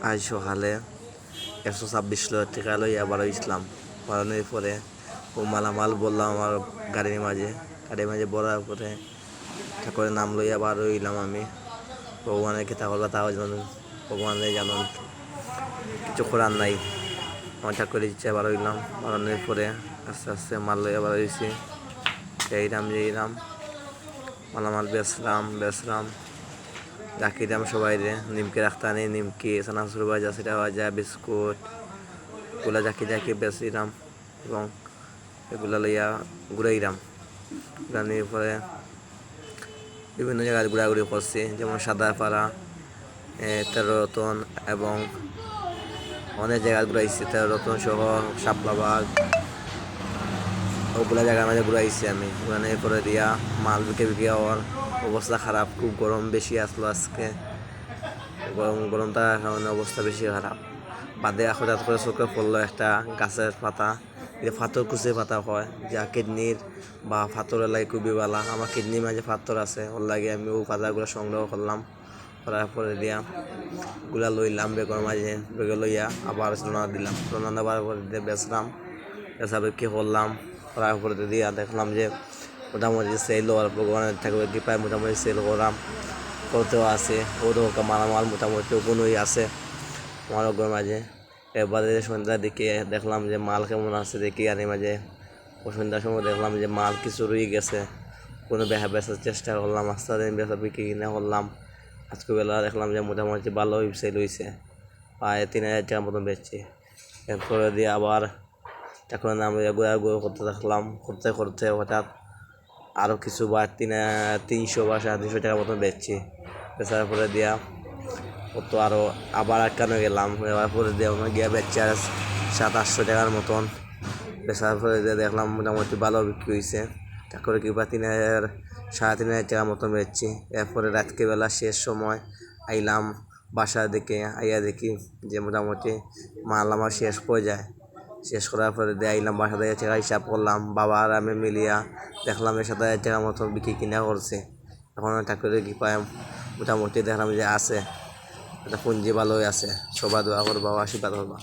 আজ সকালে 126 টাকা লইয়া বাড়াইছিলাম। বাড়ানোর পরে ও মালামাল বললাম আমার গাড়ির মাঝে বড়ার পরে ঠাকুরের নাম লইয়া বার হইলাম। আমি ভগবানের কি তাহলে তাও জানুন, ভগবানের জানুন, কিছু করার নাই। আমার ঠাকুরের ইচ্ছা বার হইলাম। বাড়ানোর পরে আস্তে আস্তে মাল লইয়া বার হয়েছি। যেইরাম মালামাল বেচলাম রাখিলাম সবাই রে। নিমকি রাখতানি, নিমকি চানাচুর ভাজা, সেটা ভাজা, বিস্কুট এগুলা জাকি বেচিলাম এবং এগুলা লইয়া ঘুরাইলাম। ঘুরানোর পরে বিভিন্ন জায়গায় ঘোরাঘুরি করছি, যেমন সাদাপাড়া, 13 রতন এবং অনেক জায়গায় ঘুরাইছি। 13 রতন সহ শাপলাবাগ ওগুলা জায়গার মাঝে ঘুরাইছি আমি। ঘুরানোর পরে দিয়া মাল বিকে হওয়ার অবস্থা খারাপ, খুব গরম বেশি আসলো আজকে। গরমটার কারণে অবস্থা বেশি খারাপ। বাদে হঠাৎ করে চোখে পড়লো একটা গাছের পাতা, এটা পাথর কুচি পাতা হয়, যা কিডনির বা পাথরের লাগে খুবই ভালো। আমার কিডনির মাঝে পাথর আছে, ওর লাগে আমি ও পাতাগুলো সংগ্রহ করলাম। করার পরে দিয়া গুলা লইলাম বেগে লইয়া আবার সোনা দিলাম। সোনা দেওয়ার পরে দিয়ে বেচলাম, বেচা বিক্রি করলাম। করার পরে দিয়া দেখলাম যে মোটামুটি সেল হওয়ার ভগবানের ঠাকুরের কৃপায় মোটামুটি সেল করতেও আছে। ওরও মালামাল মোটামুটি ওগুলোই আছে আমার ওগুলোর মাঝে। এবারে সন্ধ্যার দিকে দেখলাম যে মাল কেমন আছে দেখি, আর মাঝে ও সন্ধ্যার সময় দেখলাম যে মাল কিছু রয়ে গেছে। কোনো বেচার চেষ্টা করলাম, আস্তে দিন বেচা বিক্রি কিনা করলাম। আজকে বেলা দেখলাম যে মোটামুটি ভালো সেল হয়েছে, প্রায় 3000 টাকার মতন বেচছি। এরপরে দিয়ে আবার এখন আমি ঘোরাঘুরি করতে থাকলাম। করতে হঠাৎ আরও কিছু বা 300 বা 350 টাকার মতন বেচছি। বেচার পরে দিয়া তো আরও আবার আটকানো গেলাম। এবার পরে দিয়ে গিয়া বেচছি আর 700-800 টাকার মতন। বেচার পরে দিয়ে দেখলাম মোটামুটি ভালো বিক্রি হয়েছে। তারপরে কিংবা 3000-3500 টাকার মতন বেচছি। এরপরে রাত্রিবেলা শেষ সময় আইলাম বাসার দিকে, আইয়া দেখি যে মোটামুটি মাল আমার শেষ হয়ে যায়। শেষ করার পরে দিয়ে আইলাম বাসা থেকে টাকা হিসাব করলাম। বাবা আর আমি মিলিয়া দেখলাম 7,000 টাকার মতো বিক্রি কিনা করছে। এখন ঠাকুরের কৃপায় মোটামুটি দেখলাম যে আছে, একটা পুঞ্জি ভালোই আছে। সবাই দোয়া করবা, আশীর্বাদ করবা।